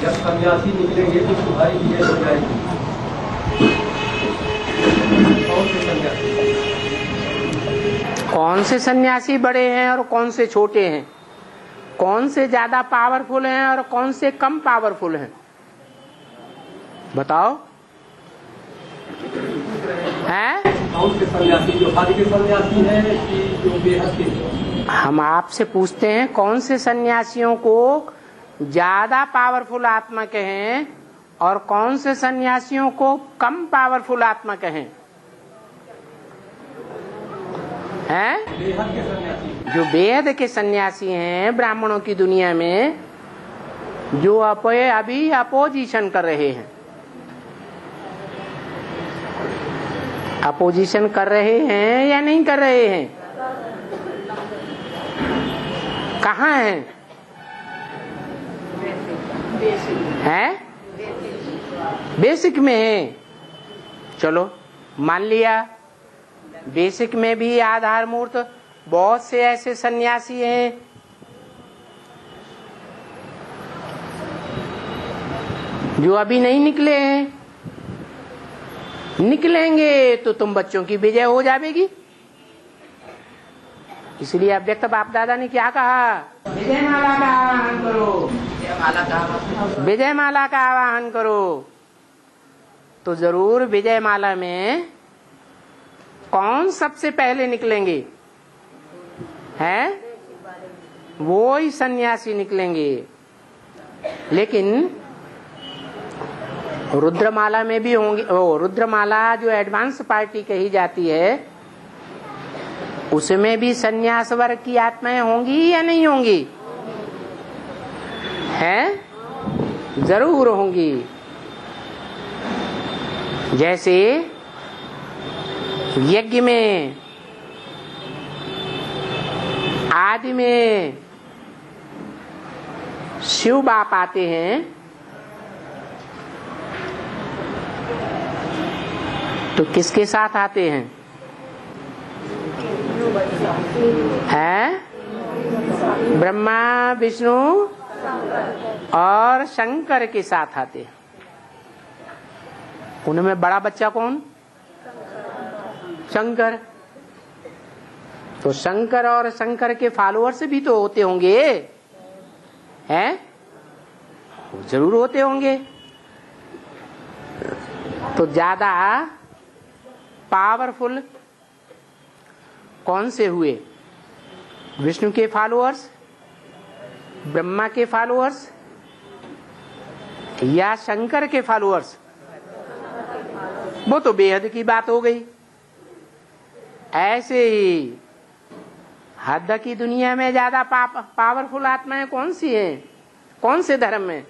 जब सन्यासी निकलेंगे तो तुम्हारी भी हो जाएगी। कौन से सन्यासी? कौन से सन्यासी बड़े हैं और कौन से छोटे हैं? कौन से ज्यादा पावरफुल हैं और कौन से कम पावरफुल हैं? बताओ। हैं? कौन से सन्यासी, जो हद के सन्यासी हैं कि जो बेहद के? हम आपसे पूछते हैं कौन से सन्यासियों को ज्यादा पावरफुल आत्मा कहें और कौन से सन्यासियों को कम पावरफुल आत्मा कहें? हैं? बेहद के सन्यासी। जो बेहद के सन्यासी हैं ब्राह्मणों की दुनिया में, जो अभी अपोजिशन कर रहे हैं, अपोजिशन कर रहे हैं या नहीं कर रहे हैं? कहाँ हैं? हैं? बेसिक में है। चलो मान लिया बेसिक में भी आधार मूर्त बहुत से ऐसे सन्यासी हैं जो अभी नहीं निकले हैं। निकलेंगे तो तुम बच्चों की विजय हो जाएगी। इसलिए अव्यक्त बाप दादा ने क्या कहा? विजय माला का आवाहन करो, विजय माला का आवाहन करो। तो जरूर विजय माला में कौन सबसे पहले निकलेंगे? हैं? वो ही सन्यासी निकलेंगे। लेकिन रुद्रमाला में भी होंगे। रुद्रमाला जो एडवांस पार्टी कही जाती है उसमें भी सन्यास वर्ग की आत्माएं होंगी या नहीं होंगी? हैं? जरूर होंगी। जैसे यज्ञ में आदि में शिव बाप आते हैं तो किसके साथ आते हैं? हैं? ब्रह्मा विष्णु और शंकर के साथ आते हैं। उनमें बड़ा बच्चा कौन? शंकर। तो शंकर और शंकर के फॉलोअर्स भी तो होते होंगे, हैं? जरूर होते होंगे। तो ज्यादा पावरफुल कौन से हुए? विष्णु के फॉलोअर्स, ब्रह्मा के फॉलोअर्स या शंकर के फॉलोअर्स? वो तो बेहद की बात हो गई। ऐसे ही हद की दुनिया में ज्यादा पावरफुल आत्माएं कौन सी हैं? कौन से धर्म में?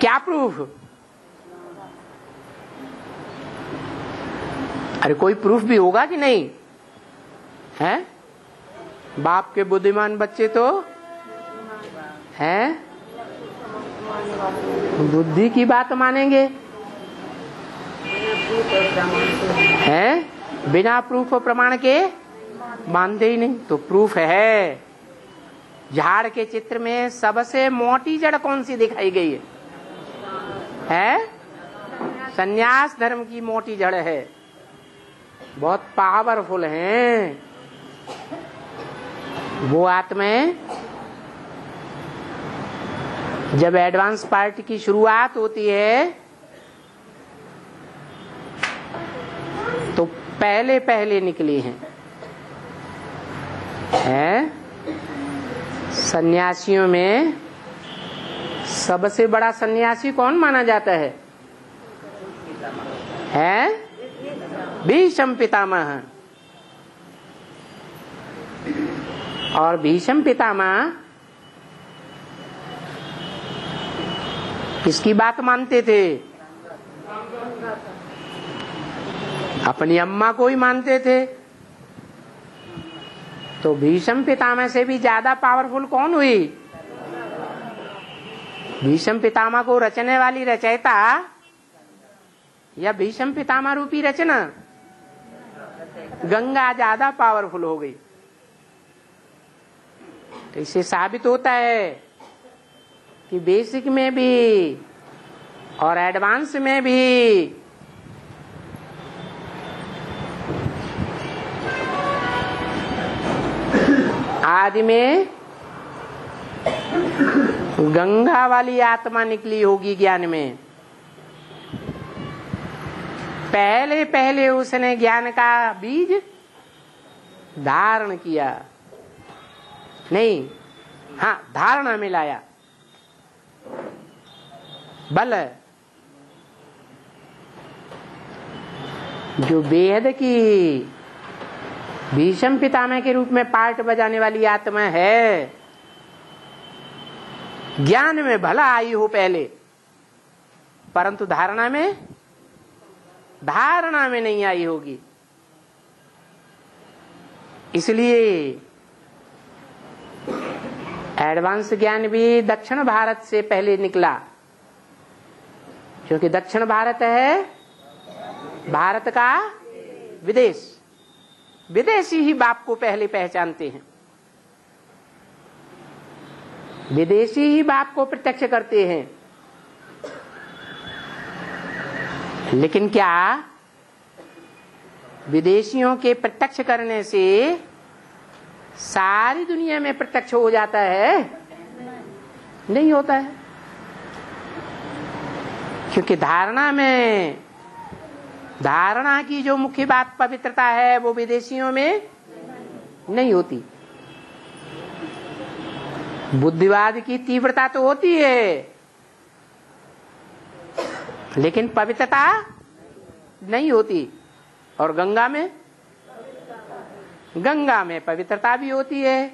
क्या प्रूफ? अरे कोई प्रूफ भी होगा कि नहीं? हैं? बाप के बुद्धिमान बच्चे तो हैं, बुद्धि की बात मानेंगे, हैं? बिना प्रूफ और प्रमाण के मानते ही नहीं। तो प्रूफ है। झाड़ के चित्र में सबसे मोटी जड़ कौन सी दिखाई गई है? है? संन्यास धर्म की मोटी जड़ है। बहुत पावरफुल हैं वो आत्माएं। जब एडवांस पार्टी की शुरुआत होती है तो पहले पहले निकली हैं। सन्यासियों में सबसे बड़ा सन्यासी कौन माना जाता है? भीष्म पितामह। और भीष्म पितामह किसकी बात मानते थे? अपनी अम्मा को ही मानते थे। तो भीष्म पितामह से भी ज्यादा पावरफुल कौन हुई? भीष्म पितामह को रचने वाली रचयिता या भीष्म पितामह रूपी रचना? गंगा ज्यादा पावरफुल हो गई। तो इससे साबित होता है कि बेसिक में भी और एडवांस में भी आदि में गंगा वाली आत्मा निकली होगी ज्ञान में। पहले पहले उसने ज्ञान का बीज धारण किया, नहीं, हाँ, धारणा में लाया। बल जो बेहद की भीष्म पितामह के रूप में पार्ट बजाने वाली आत्मा है, ज्ञान में भला आई हो पहले, परंतु धारणा में नहीं आई होगी। इसलिए एडवांस ज्ञान भी दक्षिण भारत से पहले निकला, क्योंकि दक्षिण भारत है भारत का विदेश। विदेशी ही बाप को पहले पहचानते हैं, विदेशी ही बाप को प्रत्यक्ष करते हैं। लेकिन क्या विदेशियों के प्रत्यक्ष करने से सारी दुनिया में प्रत्यक्ष हो जाता है? नहीं होता है, क्योंकि धारणा की जो मुख्य बात पवित्रता है वो विदेशियों में नहीं होती। बुद्धिवाद की तीव्रता तो होती है, लेकिन पवित्रता नहीं होती। और गंगा में पवित्रता भी होती है।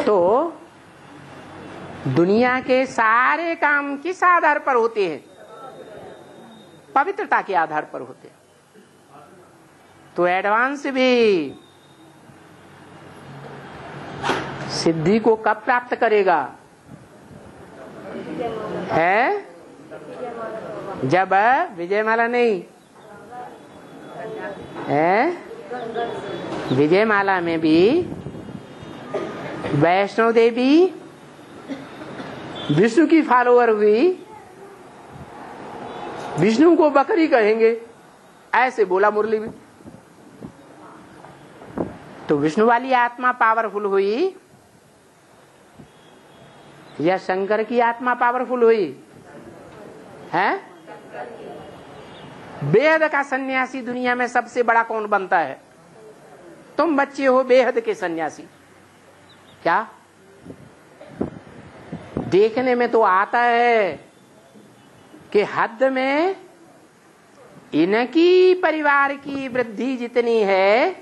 तो दुनिया के सारे काम किस आधार पर होते हैं? पवित्रता के आधार पर होते हैं। तो एडवांस भी सिद्धि को कब प्राप्त करेगा? है जब विजयमाला नहीं है। विजयमाला में भी वैष्णो देवी विष्णु की फॉलोअर हुई, विष्णु को बकरी कहेंगे, ऐसे बोला मुरली में। तो विष्णु वाली आत्मा पावरफुल हुई या शंकर की आत्मा पावरफुल हुई? है? बेहद का सन्यासी दुनिया में सबसे बड़ा कौन बनता है? तुम बच्चे हो बेहद के सन्यासी। क्या देखने में तो आता है कि हद में इनकी परिवार की वृद्धि जितनी है,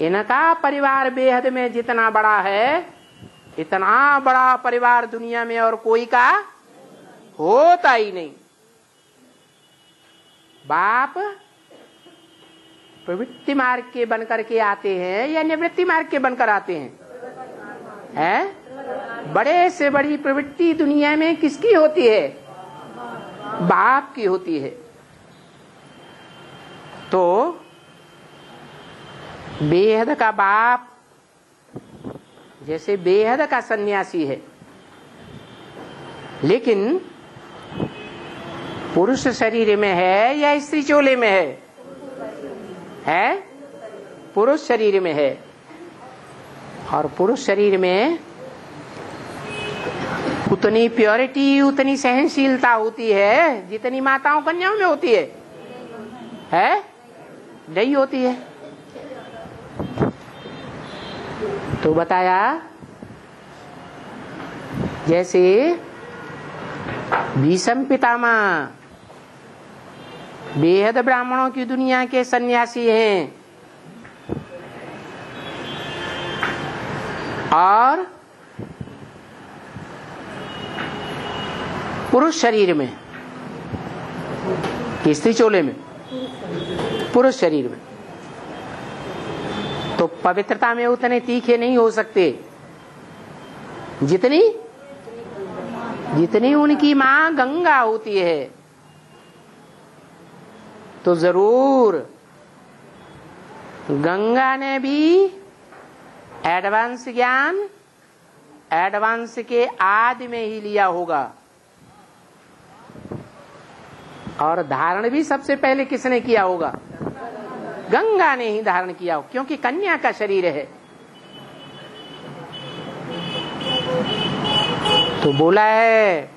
इनका परिवार बेहद में जितना बड़ा है, इतना बड़ा परिवार दुनिया में और कोई का होता ही नहीं। बाप प्रवृत्ति मार्ग के बनकर के आते हैं या निवृत्ति मार्ग के बनकर आते हैं? बड़े से बड़ी प्रवृत्ति दुनिया में किसकी होती है? बाप की होती है। तो बेहद का बाप जैसे बेहद का सन्यासी है, लेकिन पुरुष शरीर में है या स्त्री चोले में है? पुरुष शरीर में है। और पुरुष शरीर में उतनी प्योरिटी, उतनी सहनशीलता होती है जितनी माताओं कन्याओं में होती है? नहीं होती है। तो बताया जैसे भीष्म पितामह बेहद ब्राह्मणों की दुनिया के सन्यासी हैं, और पुरुष शरीर में, स्त्री चोले में, पुरुष शरीर में, तो पवित्रता में उतने तीखे नहीं हो सकते जितनी उनकी मां गंगा होती है। तो जरूर गंगा ने भी एडवांस ज्ञान एडवांस के आदि में ही लिया होगा। और धारण भी सबसे पहले किसने किया होगा? गंगा ने ही धारण किया हो, क्योंकि कन्या का शरीर है। तो बोला है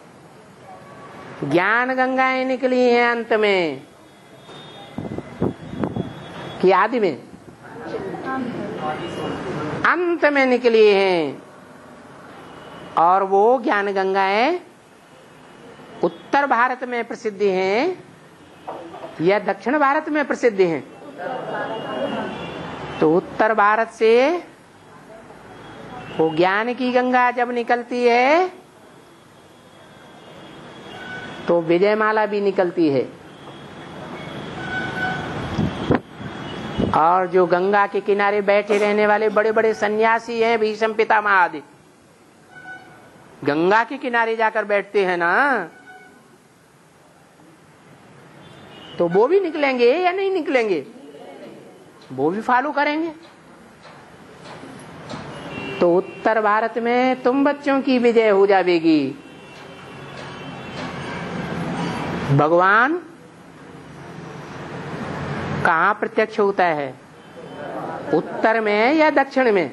ज्ञान गंगाएं निकली हैं अंत में कि आदि में? अंत में निकली हैं। और वो ज्ञान गंगाएं उत्तर भारत में प्रसिद्ध हैं या दक्षिण भारत में प्रसिद्ध हैं? तो उत्तर भारत से वो ज्ञान की गंगा जब निकलती है तो विजयमाला भी निकलती है। और जो गंगा के किनारे बैठे रहने वाले बड़े बड़े सन्यासी हैं, भीष्म पितामह आदि, गंगा के किनारे जाकर बैठते हैं ना, तो वो भी निकलेंगे या नहीं निकलेंगे? वो भी फॉलो करेंगे। तो उत्तर भारत में तुम बच्चों की विजय हो जाएगी। भगवान कहाँ प्रत्यक्ष होता है? उत्तर में या दक्षिण में?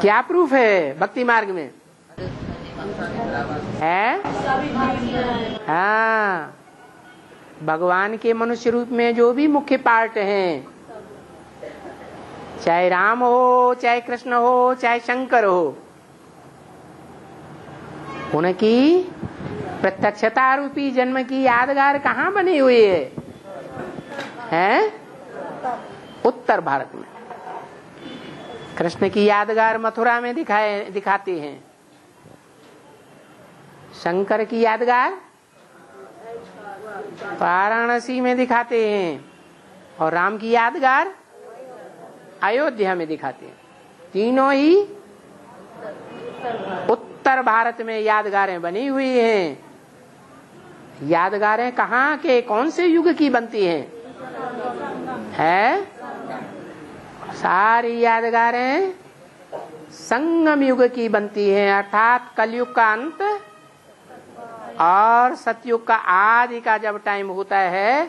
क्या प्रूफ है भक्ति मार्ग में? है? हाँ, भगवान के मनुष्य रूप में जो भी मुख्य पार्ट हैं, चाहे राम हो, चाहे कृष्ण हो, चाहे शंकर हो, उनकी प्रत्यक्षता रूपी जन्म की यादगार कहाँ बनी हुई है? उत्तर भारत में। कृष्ण की यादगार मथुरा में दिखाते हैं। शंकर की यादगार वाराणसी में दिखाते हैं। और राम की यादगार अयोध्या में दिखाते हैं। तीनों ही उत्तर भारत में यादगारें बनी हुई हैं। यादगारें कहाँ के कौन से युग की बनती हैं? है? सारी यादगारें संगम युग की बनती हैं, अर्थात कलयुग का अंत और सतयुग का आदि का जब टाइम होता है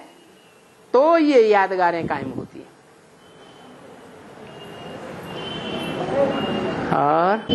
तो ये यादगारें कायम होती हैं। और